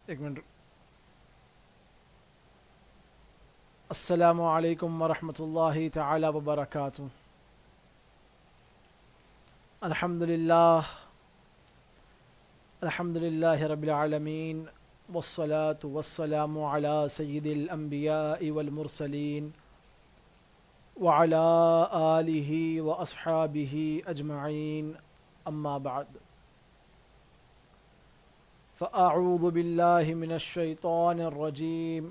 ایک منٹ. السلام علیکم ورحمۃ اللہ تعالی وبرکاتہ. الحمد للہ رب العالمین والصلاة والسلام علی سید الانبیاء والمرسلین وعلی آلہ واصحابہ اجمعین. اما بعد فاعوذ باللہ من الشیطان الرجیم.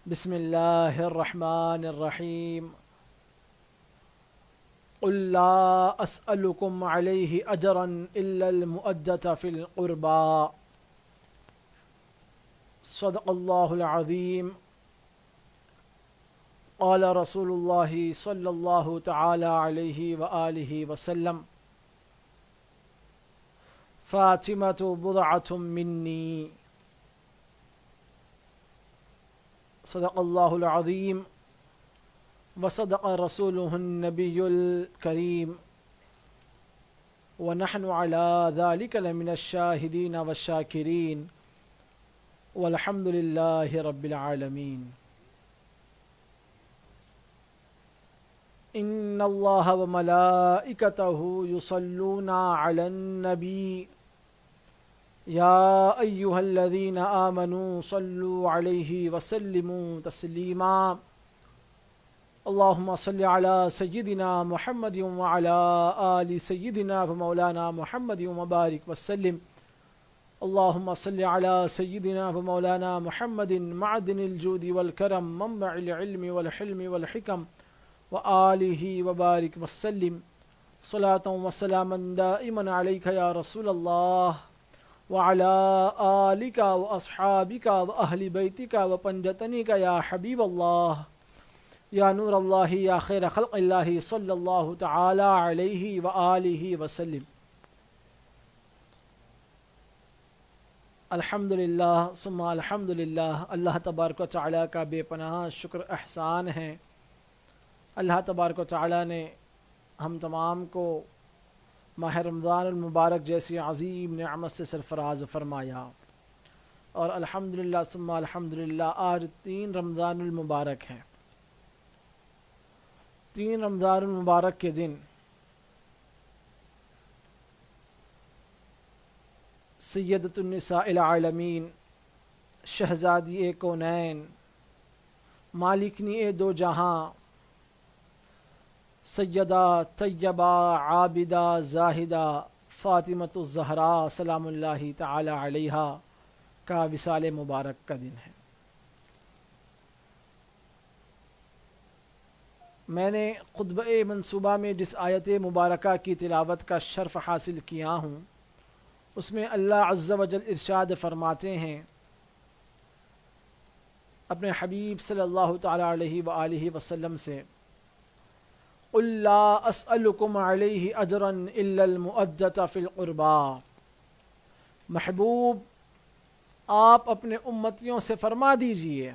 بسم اللہ الرحمن الرحیم. قل لا اسألكم علیہ اجرا الا المؤدة فی القربى. صدق اللہ العظیم. قال رسول اللہ صلی اللہ تعالی علیہ وآلہ وسلم فاطمة بضعة منی. صدق اللہ العظیم وصدق رسوله النبی الکریم ونحن على ذلك لمن الشاہدین والشاکرین والحمد للہ رب العالمین. ان اللہ وملائکتہ یصلون علی النبی یا ایہا الذین آمنوا صلوا علیہ وسلموا تسلیما. اللہم صل علی سیدنا محمد وعلی آل سیدنا ومولانا محمد وبارک وسلم. اللہم صل علی سیدنا ومولانا محمد معدن الجود والکرم منبع العلم والحلم والحکم وآلہ وبارک وسلم. صلاة وسلاما دائما علیک یا رسول اللہ وعلى آلك وأصحابك وأهل بيتك وپنجتنك يا حبيب الله يا نور الله يا خير خلق الله صلى الله تعالى عليه وآله وسلم. الحمدللہ ثم الحمدللہ. اللہ تبارک و تعالیٰ کا بے پناہ شکر احسان ہے. اللہ تبارک و تعالیٰ نے ہم تمام کو ماہ رمضان المبارک جیسی عظیم نعمت سے سرفراز فرمایا، اور الحمدللہ ثم الحمدللہ آج 3 رمضان المبارک ہے. 3 رمضان المبارک کے دن سیدۃ النساء العالمین، شہزادی کونین، مالکنی دو جہاں، سیدہ طیبہ عابدہ زاہدہ فاطمۃ الزہراء سلام اللہ تعالی علیہا کا وصال مبارک کا دن ہے. میں نے خطبہ منصوبہ میں جس آیت مبارکہ کی تلاوت کا شرف حاصل کیا ہوں، اس میں اللہ عز و جل ارشاد فرماتے ہیں اپنے حبیب صلی اللہ تعالی علیہ وآلہ وسلم سے، قل لا اسألكم علیہ اجرا الا المؤدة فی القربى. محبوب آپ اپنے امتیوں سے فرما دیجئے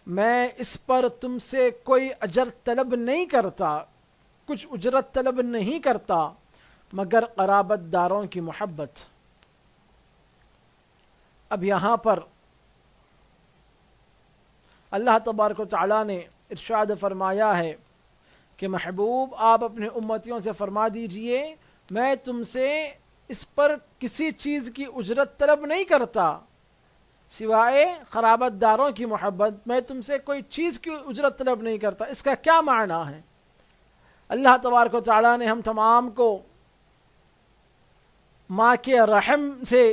میں اس پر تم سے کوئی اجر طلب نہیں کرتا، کچھ اجرت طلب نہیں کرتا مگر قرابت داروں کی محبت. اب یہاں پر اللہ تبارک و تعالیٰ نے ارشاد فرمایا ہے کہ محبوب آپ اپنے امتیوں سے فرما دیجئے میں تم سے اس پر کسی چیز کی اجرت طلب نہیں کرتا سوائے قرابت داروں کی محبت. میں تم سے کوئی چیز کی اجرت طلب نہیں کرتا. اس کا کیا معنی ہے؟ اللہ تبارک و تعالیٰ نے ہم تمام کو ماں کے رحم سے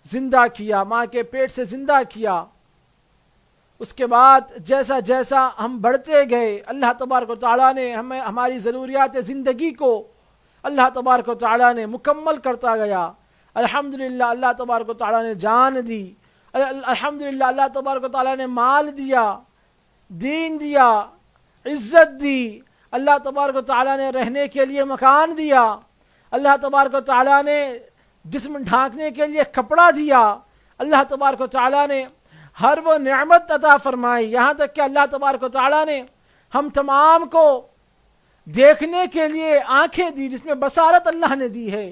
زندہ کیا، ماں کے پیٹ سے زندہ کیا. اس کے بعد جیسا جیسا ہم بڑھتے گئے اللہ تبارک و تعالیٰ نے ہمیں ہماری ضروریات زندگی کو اللہ تبارک و تعالیٰ نے مکمل کرتا گیا. الحمدللہ اللہ تبارک و تعالیٰ نے جان دی، الحمدللہ اللہ تبارک و تعالیٰ نے مال دیا، دین دیا، عزت دی. اللہ تبارک و تعالیٰ نے رہنے کے لیے مکان دیا. اللہ تبارک و تعالیٰ نے جسم ڈھانکنے کے لیے کپڑا دیا. اللہ تبارک و تعالیٰ نے ہر وہ نعمت عطا فرمائی، یہاں تک کہ اللہ تبارک و تعالیٰ نے ہم تمام کو دیکھنے کے لیے آنکھیں دی جس میں بصارت اللہ نے دی ہے.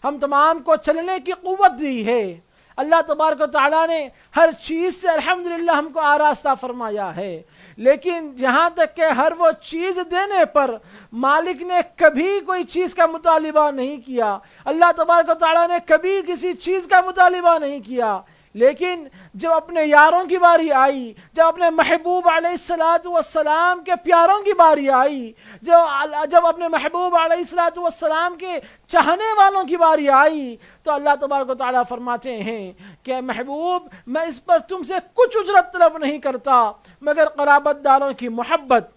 ہم تمام کو چلنے کی قوت دی ہے. اللہ تبارک و تعالیٰ نے ہر چیز سے الحمدللہ ہم کو آراستہ فرمایا ہے. لیکن یہاں تک کہ ہر وہ چیز دینے پر مالک نے کبھی کوئی چیز کا مطالبہ نہیں کیا. اللہ تبارک و تعالیٰ نے کبھی کسی چیز کا مطالبہ نہیں کیا. لیکن جب اپنے یاروں کی باری آئی، جب اپنے محبوب علیہ السلام کے پیاروں کی باری آئی، جب اپنے محبوب علیہ السلام کے چاہنے والوں کی باری آئی، تو اللہ تبارک و تعالیٰ فرماتے ہیں کہ محبوب میں اس پر تم سے کچھ اجرت طلب نہیں کرتا مگر قرابت داروں کی محبت.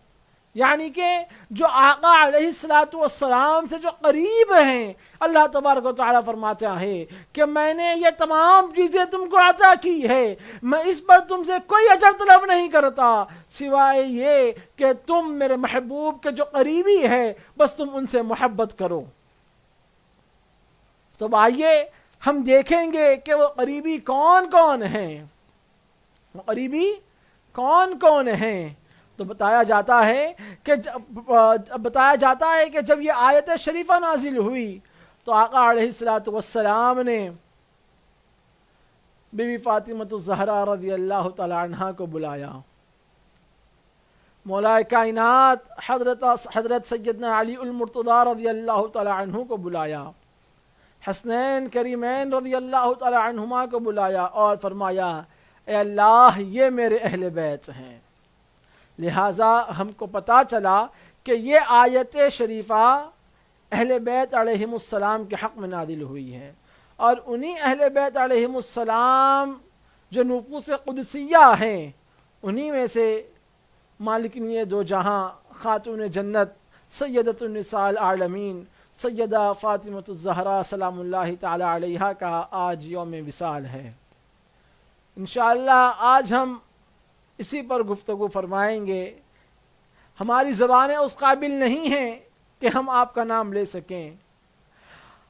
یعنی کہ جو آقا علیہ السلام سے جو قریب ہیں، اللہ تبارک و تعالیٰ فرماتا ہے کہ میں نے یہ تمام چیزیں تم کو عطا کی ہے، میں اس پر تم سے کوئی اجر طلب نہیں کرتا سوائے یہ کہ تم میرے محبوب کے جو قریبی ہے بس تم ان سے محبت کرو. تو آئیے ہم دیکھیں گے کہ وہ قریبی کون کون ہیں. وہ قریبی کون کون ہیں؟ تو بتایا جاتا ہے کہ جب یہ آیت شریفہ نازل ہوئی تو آقا علیہ السلام نے بی بی فاطمۃ الزہرا رضی اللہ تعالی عنہا کو بلایا. مولا کائنات حضرت سیدنا علی المرتضی رضی اللہ تعالی عنہ کو بلایا. حسنین کریمین رضی اللہ تعالی عنہما کو بلایا اور فرمایا اے اللہ یہ میرے اہل بیت ہیں. لہٰذا ہم کو پتہ چلا کہ یہ آیت شریفہ اہل بیت علیہم السلام کے حق میں نازل ہوئی ہے، اور انہی اہل بیت علیہم السلام جو نفوس قدسیہ ہیں انہی میں سے مالکنی دو جہاں خاتون جنت سیدۃ النساء العالمین سیدہ فاطمۃ الزہرا سلام اللہ تعالی علیہا کا آج یوم وصال ہے. انشاءاللہ آج ہم اسی پر گفتگو فرمائیں گے. ہماری زبانیں اس قابل نہیں ہیں کہ ہم آپ کا نام لے سکیں.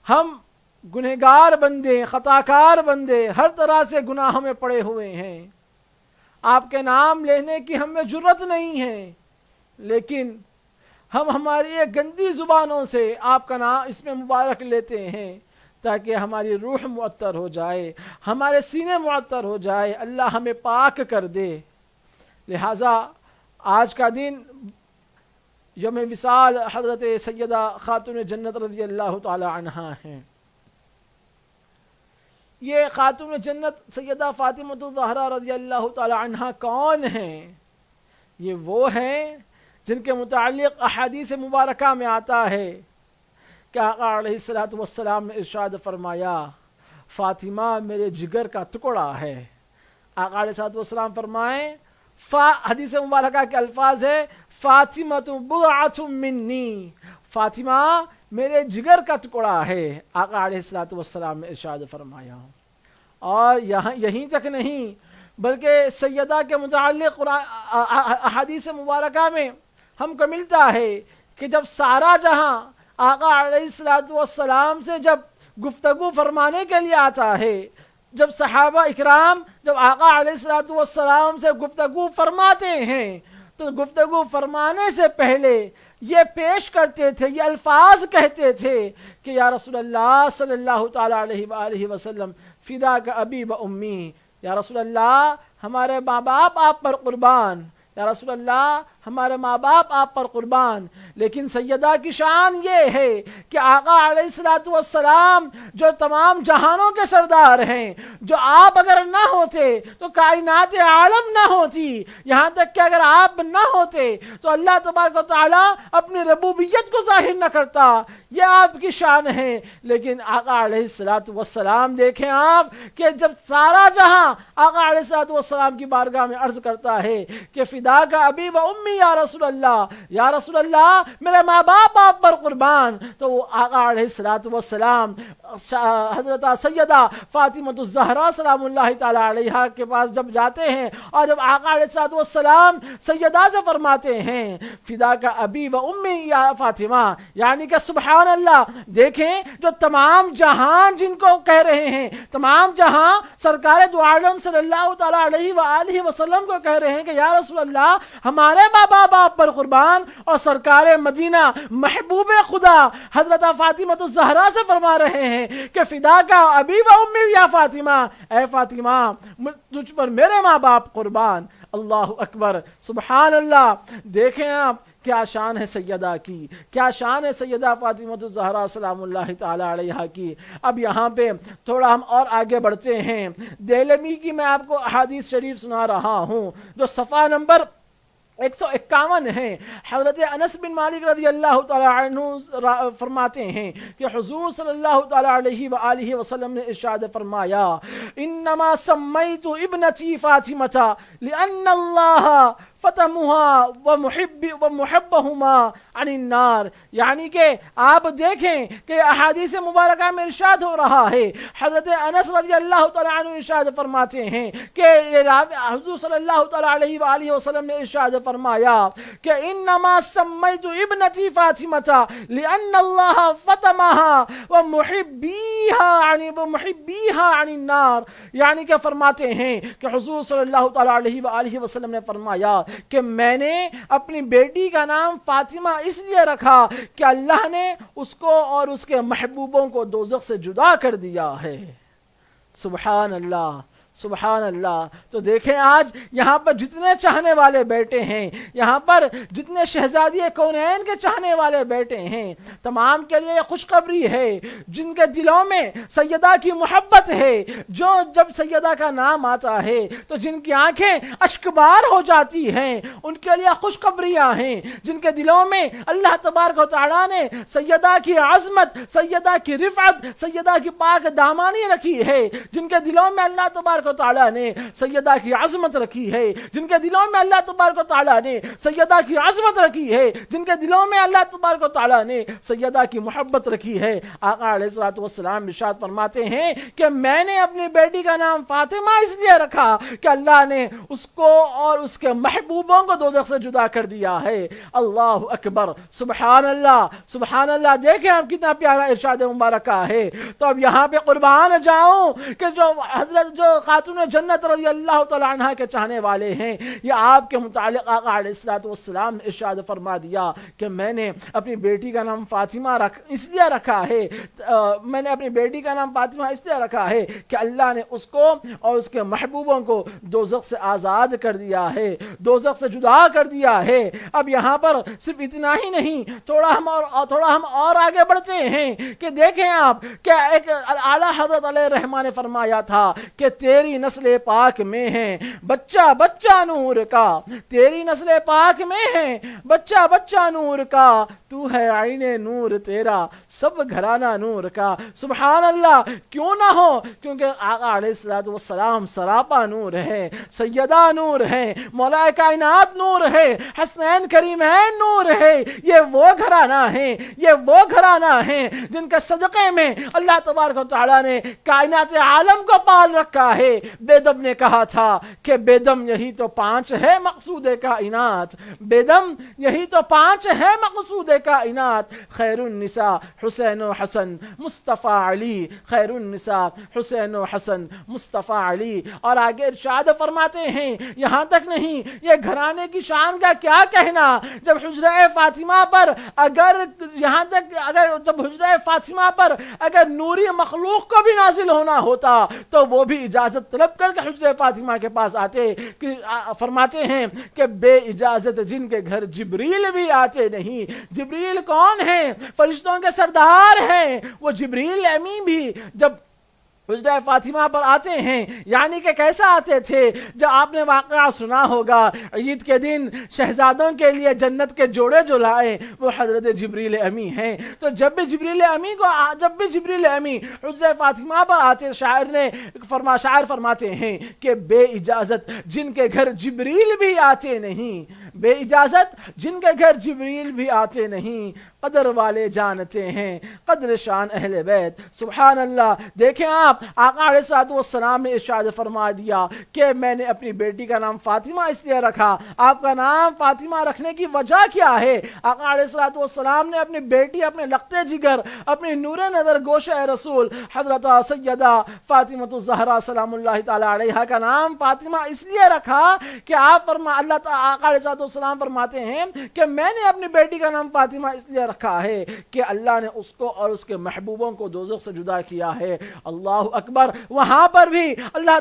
ہم گنہگار بندے، خطاکار بندے، ہر طرح سے گناہوں میں پڑے ہوئے ہیں. آپ کے نام لینے کی ہمیں جرت نہیں ہے، لیکن ہم ہماری ایک گندی زبانوں سے آپ کا نام اس میں مبارک لیتے ہیں تاکہ ہماری روح معطر ہو جائے، ہمارے سینے معطر ہو جائے، اللہ ہمیں پاک کر دے. لہٰذا آج کا دن یوم وصال حضرت سیدہ خاتون جنت رضی اللہ تعالی عنہا ہیں. یہ خاتون جنت سیدہ فاطمۃ الزہرا رضی اللہ تعالی عنہا کون ہیں؟ یہ وہ ہیں جن کے متعلق احادیث مبارکہ میں آتا ہے کہ آقا علیہ السلام نے ارشاد فرمایا فاطمہ میرے جگر کا ٹکڑا ہے. آقا علیہ السلام فرمائیں حدیث مبارکہ کے الفاظ ہے فاطمہ بضعۃ منی، فاطمہ میرے جگر کا ٹکڑا ہے. آقا علیہ السلام نے ارشاد فرمایا. اور یہیں تک نہیں بلکہ سیدہ کے متعلق احادیث مبارکہ میں ہم کو ملتا ہے کہ جب سارا جہاں آقا علیہ السلام سے جب گفتگو فرمانے کے لیے آتا ہے، جب صحابہ اکرام جب آقا علیہ السلام سے گفتگو فرماتے ہیں تو گفتگو فرمانے سے پہلے یہ پیش کرتے تھے، یہ الفاظ کہتے تھے کہ یا رسول اللہ صلی اللہ تعالی علیہ وآلہ وسلم فداک ابی و امی، یا رسول اللہ ہمارے ماں باپ آپ پر قربان، یا رسول اللہ ہمارے ماں باپ آپ پر قربان. لیکن سیدہ کی شان یہ ہے کہ آقا علیہ السلام جو تمام جہانوں کے سردار ہیں، جو آپ اگر نہ ہوتے تو کائنات عالم نہ ہوتی، یہاں تک کہ اگر آپ نہ ہوتے تو اللہ تبارک و تعالیٰ اپنی ربوبیت کو ظاہر نہ کرتا. یہ آپ کی شان ہے. لیکن آقا علیہ السلام دیکھیں آپ کہ جب سارا جہاں آقا علیہ السلام کی بارگاہ میں عرض کرتا ہے کہ فداک ابی و امی یا رسول اللہ، یا رسول اللہ میرے ماں باپ آپ پر قربان، تو وہ آقا علیہ السلام حضرت سیدہ فاطمۃ الزہرا سلام اللہ تعالی علیہا کے پاس جب جاتے ہیں اور جب آقا علیہ السلام سیدہ سے فرماتے ہیں فداک ابی و امی یا فاطمہ، یعنی کہ سبحان اللہ، دیکھیں جو تمام جہان جن کو کہہ رہے ہیں، تمام جہاں سرکار دو عالم صلی اللہ تعالی علیہ وآلہ وسلم کو کہہ رہے ہیں کہ یا رسول اللہ ہمارے ماں باپ آپ پر قربان. اور سرکار مدینہ محبوب خدا حضرت فاطمہ الزہرا سے فرما رہے ہیں کہ فدا کا ابی و امی یا فاطمہ، اے فاطمہ تجھ پر میرے ماں باپ قربان. اللہ اکبر، سبحان اللہ. دیکھیں آپ کیا شان ہے سیدہ کی، کیا شان ہے سیدہ فاطمہ الزہرا سلام اللہ تعالی علیہا کی. اب یہاں پہ تھوڑا ہم اور آگے بڑھتے ہیں. دیلمی کی میں آپ کو احادیث شریف سنا رہا ہوں جو صفحہ نمبر 151 ہیں. حضرت انس بن مالک رضی اللہ تعالی عنہ فرماتے ہیں کہ حضور صلی اللہ تعالی علیہ وآلہ وسلم نے ارشاد فرمایا انما سمیت ابنتی فاطمہ لأن اللہ فتمها ومحبہما عن النار. یعنی کہ آپ دیکھیں کہ احادیث مبارکہ میں ارشاد ہو رہا ہے. حضرت انس رضی اللہ تعالی عنہ ارشاد فرماتے ہیں کہ حضور صلی اللہ تعالی علیہ وآلہ وسلم نے ارشاد فرمایا کہ انما سمیت ابنتی فاطمہ لأن اللہ فتمها ومحبیها عن النار. یعنی کہ فرماتے ہیں کہ حضور صلی اللہ تعالی علیہ وآلہ وسلم نے فرمایا کہ میں نے اپنی بیٹی کا نام فاطمہ اس لیے رکھا کہ اللہ نے اس کو اور اس کے محبوبوں کو دوزخ سے جدا کر دیا ہے. سبحان اللہ، سبحان اللہ. تو دیکھیں آج یہاں پر جتنے چاہنے والے بیٹے ہیں، یہاں پر جتنے شہزادی کونین کے چاہنے والے بیٹے ہیں، تمام کے لیے خوشخبری ہے. جن کے دلوں میں سیدہ کی محبت ہے، جو جب سیدہ کا نام آتا ہے تو جن کی آنکھیں اشکبار ہو جاتی ہیں، ان کے لیے خوشخبریاں ہیں. جن کے دلوں میں اللہ تبارک و تعالیٰ نے سیدہ کی عظمت، سیدہ کی رفعت، سیدہ کی پاک دامانی رکھی ہے، جن کے دلوں میں اللہ تبارک و تعالیٰ نے سیدہ کی عظمت رکھی ہے، جن کے دلوں میں اللہ تبارک و تعالیٰ نے سیدہ کی عظمت رکھی ہے، جن کے دلوں میں اللہ تبارک و تعالیٰ نے سیدہ کی محبت رکھی ہے. آقا علیہ الصلوۃ والسلام ارشاد فرماتے ہیں کہ میں نے اپنی بیٹی کا نام فاطمہ اس لیے رکھا کہ اللہ نے اس کو اور اس کے محبوبوں کو دوزخ سے جدا کر دیا ہے. اللہ اکبر، سبحان اللہ، سبحان اللہ. دیکھیں ہم کتنا پیارا ارشاد مبارکہ ہے. تو اب یہاں پہ قربان جاؤں کہ جو حضرت جو خاتون جنت رضی اللہ تعالی عنہ کے چاہنے والے ہیں، یہ آپ کے متعلق آقا علیہ الصلوۃ والسلام نے ارشاد فرما دیا کہ میں نے اپنی بیٹی کا نام فاطمہ اس لیے رکھا ہے، میں نے اپنی بیٹی کا نام فاطمہ اس لیے رکھا ہے کہ اللہ نے اس کو اور اس کے محبوبوں کو دوزخ سے آزاد کر دیا ہے، دوزخ سے جدا کر دیا ہے. اب یہاں پر صرف اتنا ہی نہیں، تھوڑا ہم اور آگے بڑھتے ہیں کہ دیکھیں آپ کہ ایک اعلیٰ حضرت علیہ رحمہ نے فرمایا تھا کہ تیری نسل پاک میں ہے بچہ بچہ نور کا، تیری نسل پاک میں ہے بچہ بچہ نور کا، تو ہے عین نور تیرا سب گھرانہ نور کا. سبحان اللہ. کیوں نہ ہو؟ کیونکہ آقا علیہ الصلوۃ والسلام سراپا نور ہے، سیدہ نور ہے، مولا کائنات نور ہے، حسنین کریمین نور ہے. یہ وہ گھرانہ ہیں، یہ وہ گھرانہ ہیں جن کے صدقے میں اللہ تبارک و تعالیٰ نے کائنات عالم کو پال رکھا ہے. بیدم نے کہا تھا کہ بیدم یہی تو 5 ہے مقصود کائنات، بیدم یہی تو 5 ہے مقصود کائنات. خیر النساء حسین و حسن مصطفیٰ علی، خیر النساء حسین و حسن مصطفیٰ علی. اور آگے ارشاد فرماتے ہیں یہاں تک نہیں، یہ گھرانے کی شان کا کیا کہنا، جب حجرہ فاطمہ پر اگر یہاں تک جب حجرہ فاطمہ پر اگر نوری مخلوق کو بھی نازل ہونا ہوتا تو وہ بھی اجازت طلب کر کے حجرہ فاطمہ کے پاس آتے. کہ فرماتے ہیں کہ بے اجازت جن کے گھر جبریل بھی آتے نہیں. جبریل کون ہیں؟ فرشتوں کے سردار ہیں. وہ جبریل امین بھی جب حجرہ فاطمہ پر آتے ہیں، یعنی کہ کیسا آتے تھے؟ جو آپ نے واقعہ سنا ہوگا، عید کے دن شہزادوں کے لیے جنت کے جوڑے جو لائے وہ حضرت جبریل امی ہیں. تو جب بھی جبریل امی حجرہ فاطمہ پر آتے، شاعر فرماتے ہیں کہ بے اجازت جن کے گھر جبریل بھی آتے نہیں، بے اجازت جن کے گھر جبریل بھی آتے نہیں، قدر والے جانتے ہیں قدر شان اہل بیت. سبحان اللہ. دیکھیں آپ, آقا علیہ الصلوۃ والسلام نے ارشاد فرما دیا کہ میں نے اپنی بیٹی کا نام فاطمہ اس لیے رکھا. آپ کا نام فاطمہ رکھنے کی وجہ کیا ہے؟ آقا علیہ الصلوۃ والسلام نے اپنی بیٹی, اپنے لقتے جگر, اپنی نور نظر گوشہ رسول حضرت سیدہ فاطمہ الزہرا سلام اللہ تعالی علیہا کا نام فاطمہ اس لیے رکھا کہ آپ آقا علیہ السلام فرماتے ہیں کہ میں نے اپنی بیٹی کا نام فاطمہ اس لیے رکھا ہے کہ اللہ نے اس کو اور اس کے محبوبوں کو دوزخ سے جدا کیا ہے. اللہ اکبر. وہاں پر بھی اللہ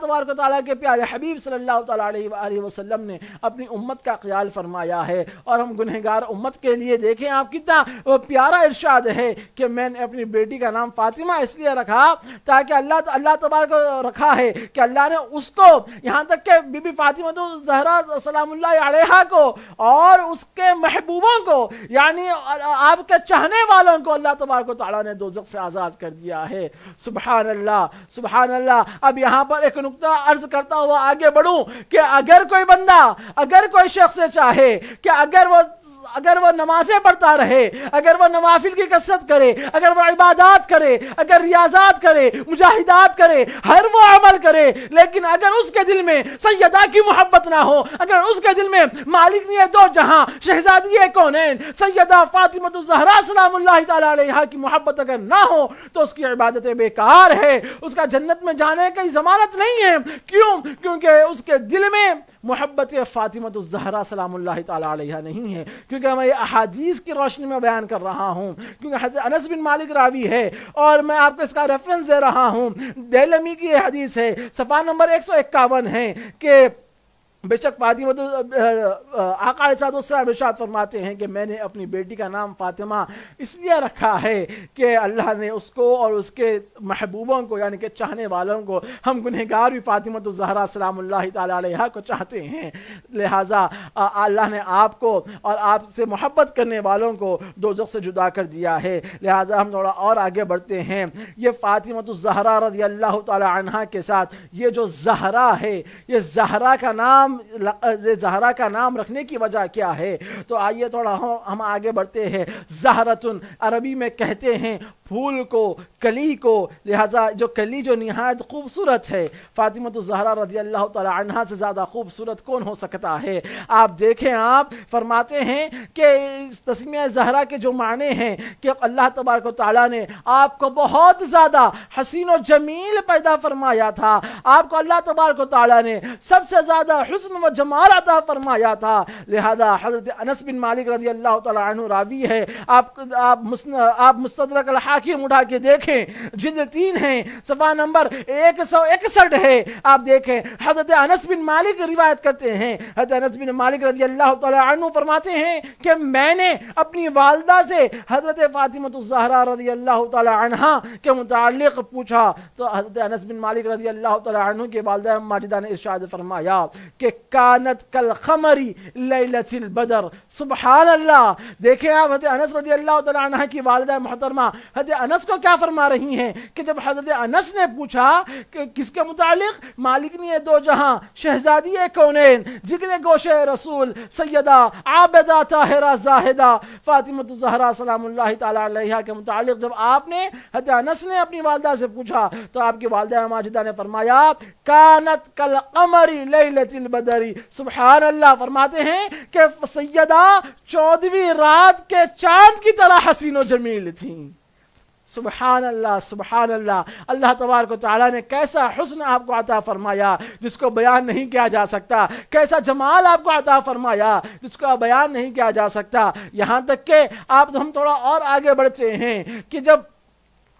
تبارک و تعالیٰ کے پیارے حبیب صلی اللہ تعالیٰ علیہ وآلہ وسلم نے اپنی امت کا خیال فرمایا ہے, اور ہم گنہگار امت کے لیے دیکھیں آپ کتنا پیارا ارشاد ہے کہ میں نے اپنی بیٹی کا نام فاطمہ اس لیے رکھا تاکہ اللہ تبارک رکھا ہے کہ اللہ نے اس کو, یہاں تک کہ بی بی فاطمہ الزہرا سلام اللہ علیہا کو اور اس کے محبوبوں کو, یعنی آپ کے چاہنے والوں کو اللہ تبارک و تعالیٰ نے دوزخ سے آزاد کر دیا ہے. سبحان اللہ, سبحان اللہ. اب یہاں پر ایک نقطہ عرض کرتا ہوا آگے بڑھوں کہ اگر کوئی بندہ, اگر کوئی شخص چاہے کہ اگر وہ نمازیں پڑھتا رہے, اگر وہ نوافل کی کثرت کرے, اگر وہ عبادات کرے, اگر ریاضات کرے, مجاہدات کرے, ہر وہ عمل کرے, لیکن اگر اس کے دل میں سیدہ کی محبت نہ ہو, اگر اس کے دل میں مالکنی دو جہاں شہزادی کونین سیدہ فاطمہ الزہرا سلام اللہ تعالی علیہا کی محبت اگر نہ ہو تو اس کی عبادتیں بیکار ہے, اس کا جنت میں جانے کی ضمانت نہیں ہے. کیوں؟ کیونکہ اس کے دل میں محبت فاطمہ الزہرا سلام اللہ تعالی علیہا نہیں ہے. کیونکہ میں یہ احادیث کی روشنی میں بیان کر رہا ہوں, کیونکہ حضرت انس بن مالک راوی ہے اور میں آپ کو اس کا ریفرنس دے رہا ہوں. دیلمی کی یہ حدیث ہے, صفحہ نمبر 151 ہے کہ بے شک فاطمہ آقا علیہ السلام ارشاد فرماتے ہیں کہ میں نے اپنی بیٹی کا نام فاطمہ اس لیے رکھا ہے کہ اللہ نے اس کو اور اس کے محبوبوں کو, یعنی کہ چاہنے والوں کو, ہم گنہگار بھی فاطمہ الزہرا سلام اللہ تعالی علیہا کو چاہتے ہیں, لہٰذا اللہ نے آپ کو اور آپ سے محبت کرنے والوں کو دوزخ سے جدا کر دیا ہے. لہٰذا ہم تھوڑا اور آگے بڑھتے ہیں. یہ فاطمہ الزہرا رضی اللہ تعالی عنہا کے ساتھ یہ جو زہرا ہے, یہ زہرا کا نام رکھنے کی وجہ کیا ہے؟ تو آئیے تھوڑا ہم آگے بڑھتے ہیں. زہرتن عربی میں کہتے ہیں پھول کو, کلی کو, لہذا جو کلی جو نہایت خوبصورت ہے, فاطمہ الزہرا رضی اللہ تعالی عنہا سے زیادہ خوبصورت کون ہو سکتا ہے؟ آپ دیکھیں, آپ فرماتے ہیں کہ تسمیہ زہرا کے جو معنی ہیں کہ اللہ تبارک و تعالیٰ نے آپ کو بہت زیادہ حسین و جمیل پیدا فرمایا تھا, آپ کو اللہ تبارک و تعالیٰ نے سب سے زیادہ حسن و جمال عطا فرمایا تھا. لہذا حضرت انس بن مالک رضی اللہ تعالیٰ عنہ راوی ہے, آپ مستدرک الحاکم اٹھا کے دیکھیں, جلد 3 ہیں, صفحہ نمبر 161 ہے, آپ دیکھیں حضرت انس بن مالک روایت کرتے ہیں. حضرت انس بن مالک رضی اللہ تعالیٰ عنہ فرماتے ہیں کہ میں نے اپنی والدہ سے حضرت فاطمہ الزہرا رضی اللہ تعالیٰ عنہا کے متعلق پوچھا, تو حضرت انس بن مالک رضی اللہ تعالیٰ عنہ کے والدہ ماجدہ نے ارشاد فرمایا کہ کانت کالقمر لیلۃ البدر. سبحان اللہ. دیکھیں آپ حضرت انس رضی اللہ تعالیٰ عنہ کی والدہ محترمہ حضرت انس کو کیا فرما رہی ہیں کہ جب حضرت انس نے پوچھا کہ کس کے متعلق, مالکنی دو جہاں شہزادی کونین جگر گوشہ رسول سیدہ عابدہ طاہرہ زاہدہ فاطمہ الزہرا سلام اللہ تعالی علیہا کے متعلق جب آپ نے حضرت انس نے اپنی والدہ سے پوچھا تو آپ کی والدہ ماجدہ نے فرمایا کانت کالقمر لیلۃ البدر. سبحان اللہ. فرماتے ہیں کہ سیدہ 14ویں رات کے چاند کی طرح حسین و جمیل تھیں. سبحان اللہ, سبحان اللہ. اللہ تبارک و تعالیٰ نے کیسا حسن آپ کو عطا فرمایا جس کو بیان نہیں کیا جا سکتا, کیسا جمال آپ کو عطا فرمایا جس کو بیان نہیں کیا جا سکتا. یہاں تک کہ ہم تھوڑا اور آگے بڑھتے ہیں کہ جب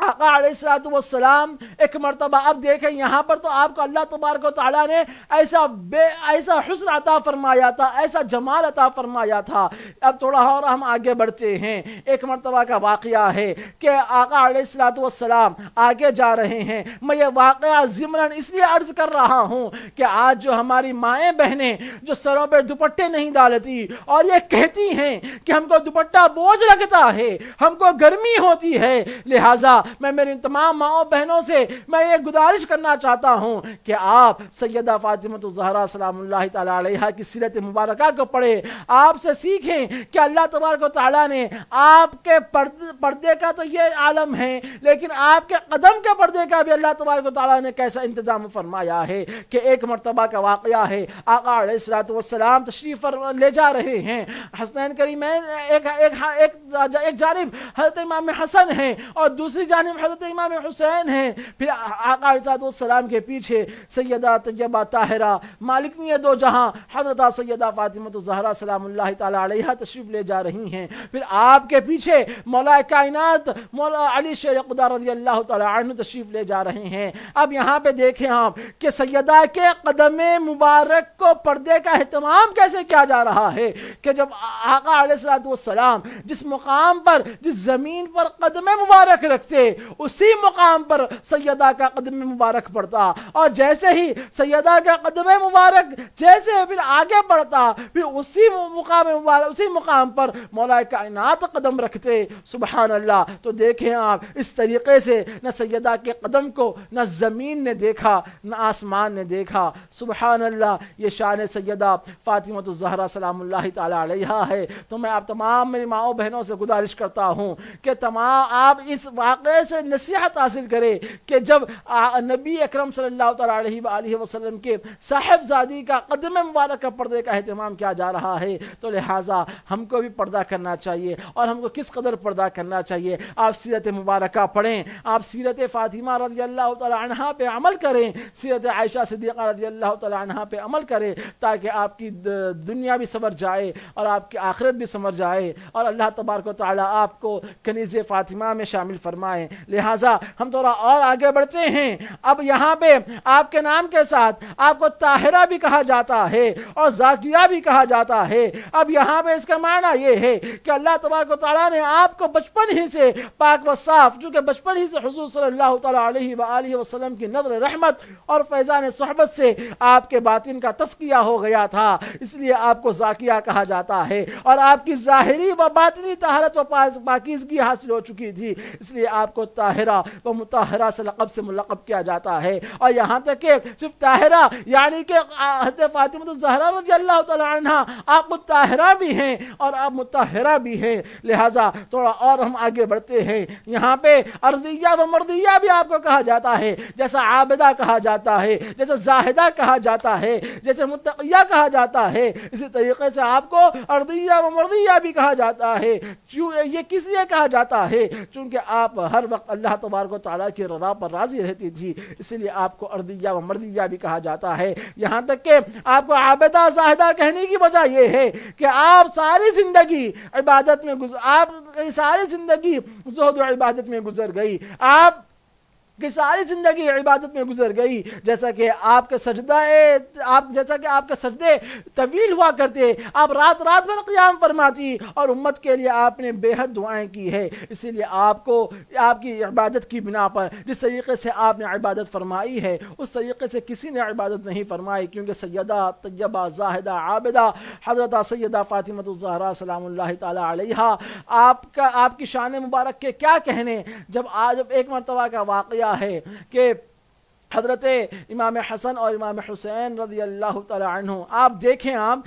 آقا علیہ السلام ایک مرتبہ, اب دیکھیں یہاں پر تو آپ کو اللہ تبارک و تعالیٰ نے ایسا حسن عطا فرمایا تھا, ایسا جمال عطا فرمایا تھا. اب تھوڑا اور ہم آگے بڑھتے ہیں. ایک مرتبہ کا واقعہ ہے کہ آقا علیہ السلام آگے جا رہے ہیں. میں یہ واقعہ ضمناً اس لیے عرض کر رہا ہوں کہ آج جو ہماری مائیں بہنیں جو سروں پہ دوپٹے نہیں ڈالتی اور یہ کہتی ہیں کہ ہم کو دوپٹہ بوجھ لگتا ہے, ہم کو گرمی ہوتی ہے, لہٰذا میں میری تمام ماؤں بہنوں سے میں یہ گزارش کرنا چاہتا ہوں کہ آپ سیدہ فاطمہ الزہرا سلام اللہ تعالی علیہا کی سیرت مبارکہ کو پڑھیں، آپ سے سیکھیں کہ اللہ تبارک و تعالیٰ نے آپ کے پردے کا تو یہ عالم ہے، لیکن آپ کے قدم کے پردے کا بھی اللہ تبارک و تعالیٰ نے کیسا انتظام فرمایا ہے کہ ایک مرتبہ کا واقعہ ہے، آقا علیہ الصلوۃ والسلام تشریف لے جا رہے ہیں، حسنین کریمین ایک جانب حضرت امام حسن ہیں اور دوسری جانب حضرت امام حسین ہیں، پھر آقا علیہ الصلوۃ والسلام کے پیچھے سیدہ طیبہ طاہرہ مالکنی دو جہاں حضرت سیدہ فاطمہ الزہرا سلام اللہ تعالی علیہا تشریف لے جا رہی ہیں، پھر آپ کے پیچھے مولا کائنات مولا علی شیر اقدار رضی اللہ تعالی عنہ تشریف لے جا رہے ہیں۔ اب یہاں پہ دیکھیں آپ کہ سیدہ کے قدم مبارک کو پردے کا اہتمام کیسے کیا جا رہا ہے کہ جب آقا علیہ الصلوۃ والسلام جس مقام پر جس زمین پر قدم مبارک رکھتے اسی مقام پر سیدہ کا قدم مبارک پڑتا، اور جیسے ہی سیدہ کا قدم مبارک جیسے پھر آگے بڑھتا پھر اسی مقام مبارک اسی مقام پر مولا کائنات قدم رکھتے۔ سبحان اللہ! تو دیکھیں آپ اس طریقے سے نہ سیدہ کے قدم کو نہ زمین نے دیکھا نہ آسمان نے دیکھا۔ سبحان اللہ! یہ شان سیدہ فاطمہ الزہرا سلام اللہ تعالی علیہا ہے۔ تو میں آپ تمام میری ماؤں بہنوں سے گزارش کرتا ہوں کہ تمام آپ اس واقعے سے نصیحت حاصل کریں کہ جب نبی اکرم صلی اللہ تعالی علیہ وآلہ وسلم کے صاحبزادی کا قدم مبارک کا پردے کا اہتمام کیا جا رہا ہے تو لہٰذا ہم کو بھی پردہ کرنا چاہیے، اور ہم کو کس قدر پردہ کرنا چاہیے۔ آپ سیرت مبارکہ پڑھیں، آپ سیرت فاطمہ رضی اللہ تعالی عنہا پہ عمل کریں، سیرت عائشہ صدیقہ رضی اللہ تعالی عنہا پہ عمل کریں، تاکہ آپ کی دنیا بھی سنور جائے اور آپ کی آخرت بھی سنور جائے، اور اللہ تبارک و تعالی آپ کو کنیز فاطمہ میں شامل فرمائے۔ لہٰذا ہم تھوڑا اور آگے بڑھتے ہیں۔ اب یہاں پہ آپ کے نام کے ساتھ آپ کو طاہرہ بھی کہا جاتا ہے اور زاکیہ بھی کہا جاتا ہے۔ اب یہاں پہ اس کا معنی یہ ہے کہ اللہ تبارک و تعالیٰ نے آپ کو بچپن ہی سے پاک و صاف، چونکہ بچپن ہی سے حضور صلی اللہ تعالیٰ علیہ وآلہ وسلم کی نظر رحمت اور فیضان صحبت سے آپ کے باطن کا تزکیہ ہو گیا تھا، اس لیے آپ کو زاکیہ کہا جاتا ہے، اور آپ کی ظاہری و باطنی طہارت و پاکیزگی حاصل ہو چکی تھی، اس لیے آپ کو طاہرہ و مطہرہ سے لقب سے ملقب کیا جاتا ہے۔ اور یہاں تک کہ صرف طاہرہ یعنی کہ حضرت فاطمہ الزہرا رضی اللہ تعالی عنہا آپ مطہرہ بھی ہیں اور آپ مطہرہ بھی ہیں۔ لہٰذا تھوڑا اور ہم آگے بڑھتے ہیں، یہاں پہ ارضیہ و مردیہ بھی آپ کو کہا جاتا ہے، جیسا عابدہ کہا جاتا ہے، جیسا زاہدہ کہا جاتا ہے، جیسے متقیہ کہا جاتا ہے، اسی طریقے سے آپ کو ارضیہ و مردیہ بھی کہا جاتا ہے۔ یہ کس لیے کہا جاتا ہے؟ چونکہ آپ ہر وقت اللہ تبارک و تعالیٰ کی رضا پر راضی رہتی تھی، اسی لیے آپ کو ارضیہ و مردیہ بھی کہا جاتا ہے۔ یہاں تک کہ آپ کو عابدہ زاہدہ کہنے کی وجہ یہ ہے کہ آپ ساری زندگی عبادت میں آپ کی ساری زندگی زہد و عبادت میں گزر گئی، آپ کہ ساری زندگی عبادت میں گزر گئی، جیسا کہ آپ کے سجدے طویل ہوا کرتے، آپ رات رات میں قیام فرماتی اور امت کے لیے آپ نے بے حد دعائیں کی ہے، اسی لیے آپ کو آپ کی عبادت کی بنا پر جس طریقے سے آپ نے عبادت فرمائی ہے اس طریقے سے کسی نے عبادت نہیں فرمائی، کیونکہ سیدہ طیبہ زاہدہ عابدہ حضرت سیدہ فاطمہ الزہرا سلام اللہ تعالی علیہا آپ کی شان مبارک کے کیا کہنے۔ جب ایک مرتبہ کا واقعہ ہے کہ حضرت امام حسن اور امام حسین رضی اللہ تعالی عنہ، آپ دیکھیں آپ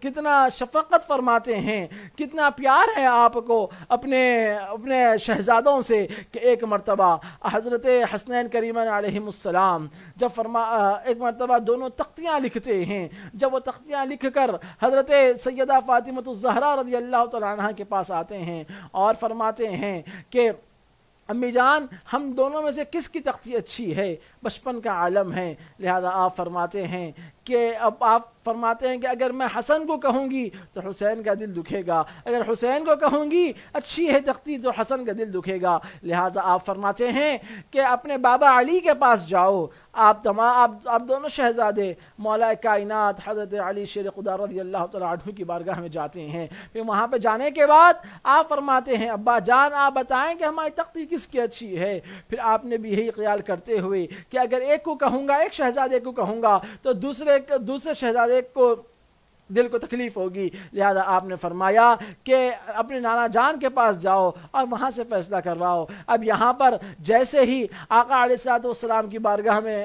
کتنا شفقت فرماتے ہیں، کتنا پیار ہے آپ کو اپنے شہزادوں سے، کہ ایک مرتبہ حضرت حسنین کریمین علیہ السلام جب ایک مرتبہ دونوں تختیاں لکھتے ہیں، جب وہ تختیاں لکھ کر حضرت سیدہ فاطمہ الزہرا رضی اللہ تعالی عنہ کے پاس آتے ہیں اور فرماتے ہیں کہ امی جان ہم دونوں میں سے کس کی تختی اچھی ہے؟ بچپن کا عالم ہے، لہذا آپ فرماتے ہیں کہ اگر میں حسن کو کہوں گی تو حسین کا دل دکھے گا، اگر حسین کو کہوں گی اچھی ہے تختی تو حسن کا دل دکھے گا، لہٰذا آپ فرماتے ہیں کہ اپنے بابا علی کے پاس جاؤ، آپ دونوں شہزادے مولا کائنات حضرت علی شیر خدا رضی اللہ تعالیٰ عنہ کی بارگاہ میں جاتے ہیں، پھر وہاں پہ جانے کے بعد آپ فرماتے ہیں ابا جان آپ بتائیں کہ ہماری تختی کس کی اچھی ہے؟ پھر آپ نے بھی یہی خیال کرتے ہوئے کہ اگر ایک کو کہوں گا، ایک شہزادے کو کہوں گا تو دوسرے شہزادے کو دل کو تکلیف ہوگی، لہذا آپ نے فرمایا کہ اپنے نانا جان کے پاس جاؤ اور وہاں سے فیصلہ کرواؤ۔ اب یہاں پر جیسے ہی آقا علیہ الصلوۃ والسلام کی بارگاہ میں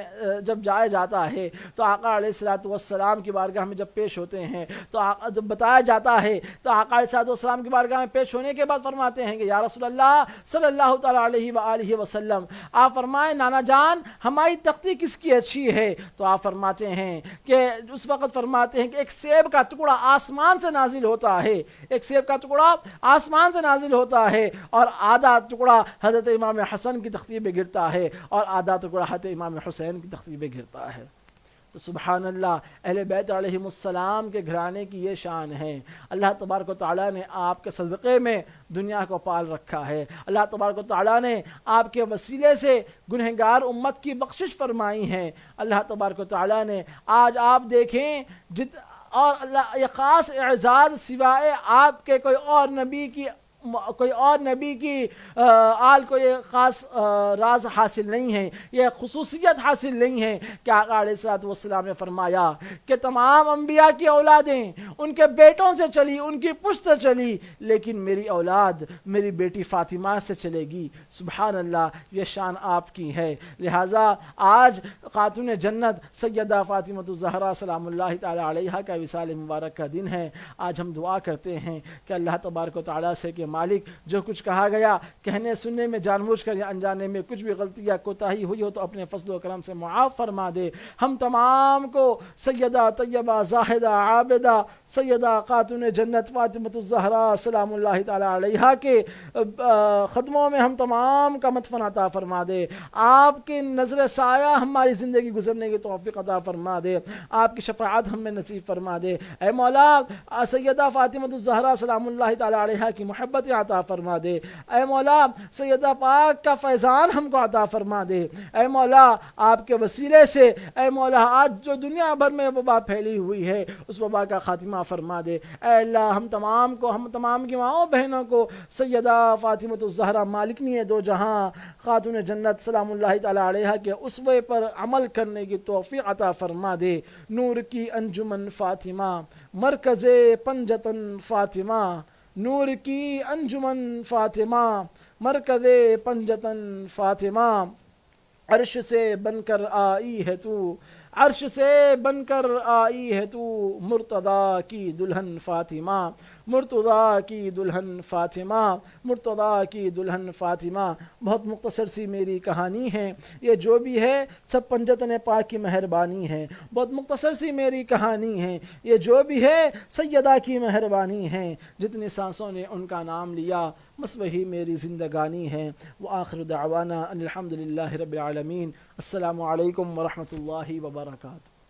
جب جایا جاتا ہے تو آقا علیہ الصلوۃ والسلام کی بارگاہ میں جب پیش ہوتے ہیں تو جب بتایا جاتا ہے تو آقا علیہ الصلوۃ والسلام کی بارگاہ میں پیش ہونے کے بعد فرماتے ہیں کہ یا رسول اللہ صلی اللہ تعالیٰ علیہ وآلہ وسلم، آپ فرمائیں نانا جان ہماری تختی کس کی اچھی ہے؟ تو آپ فرماتے ہیں کہ اس وقت فرماتے ہیں کہ ایک سیب کا ٹکڑا آسمان سے نازل ہوتا ہے، ایک سیب کا ٹکڑا آسمان سے نازل ہوتا ہے اور آدھا ٹکڑا حضرت امام حسن کی تختی پہ گرتا ہے اور آدھا ٹکڑا حضرت امام حسین کی تختی پہ گرتا ہے۔ تو سبحان اللہ، اہل بیت علیہم السلام کے گھرانے کی یہ شان ہے۔ اللہ تبارک و تعالیٰ نے آپ کے صدقے میں دنیا کو پال رکھا ہے، اللہ تبارک و تعالیٰ نے آپ کے وسیلے سے گنہگار امت کی بخشش فرمائی ہے۔ اللہ تبارک و تعالیٰ نے آج آپ دیکھیں اور اللہ یہ خاص اعزاز سوائے آپ کے کوئی اور نبی کی آل کو یہ خاص راز حاصل نہیں ہے، یہ خصوصیت حاصل نہیں ہے کہ آقا علیہ الصلوۃ والسلام نے فرمایا کہ تمام انبیاء کی اولادیں ان کے بیٹوں سے چلی، ان کی پشت سے چلی، لیکن میری اولاد میری بیٹی فاطمہ سے چلے گی۔ سبحان اللہ، یہ شان آپ کی ہے۔ لہٰذا آج خاتون جنت سیدہ فاطمہ الزہرا سلام اللہ تعالی علیہا کا وصال مبارک کا دن ہے۔ آج ہم دعا کرتے ہیں کہ اللہ تبارک و تعالیٰ سے کہ مالک جو کچھ کہا گیا کہنے سننے میں جان بوجھ کر یا انجانے میں کچھ بھی غلطی یا کوتاہی ہوئی ہو تو اپنے فضل و کرم سے معاف فرما دے۔ ہم تمام کو سیدہ طیبہ زاہدہ عابدہ سیدہ خاتون جنت فاطمہ الزہرا سلام اللہ تعالی علیہا کے خدموں میں ہم تمام کا مدفن عطا فرما دے۔ آپ کی نظر سایہ ہماری زندگی گزرنے کی توفیق عطا فرما دے، آپ کی شفاعت ہم میں نصیب فرما دے۔ اے مولا سیدہ فاطمہ الزہرا سلام اللہ تعالی علیہا کی محبت عطا فرما دے۔ اے مولا سیدہ پاک کا فیضان ہم کو عطا فرما دے۔ اے مولا آپ کے وسیلے سے اے مولا آج جو دنیا بھر میں وبا پھیلی ہوئی ہے اس وبا کا خاتمہ فرما دے۔ اے اللہ ہم تمام کی ماؤں بہنوں کو سیدہ فاطمہ الزہرا مالکنی دو جہاں خاتون جنت سلام اللہ تعالی علیہا کے اسوے پر عمل کرنے کی توفیق عطا فرما دے۔ نور کی انجمن فاطمہ مرکز پنجتن فاطمہ، نور کی انجمن فاطمہ مرکز پنجتن فاطمہ، عرش سے بن کر آئی ہے تو، عرش سے بن کر آئی ہے تو، مرتضیٰ کی دلہن فاطمہ، مرتضیٰ کی دلہن فاطمہ، مرتضیٰ کی دلہن فاطمہ۔ بہت مختصر سی میری کہانی ہے، یہ جو بھی ہے سب پنجتن پاک کی مہربانی ہے۔ بہت مختصر سی میری کہانی ہے، یہ جو بھی ہے سیدہ کی مہربانی ہے۔ جتنی سانسوں نے ان کا نام لیا بس وہی میری زندگانی ہے۔ وآخر دعوانا ان الحمد للہ رب العالمین۔ السلام علیکم ورحمۃ اللہ وبرکاتہ۔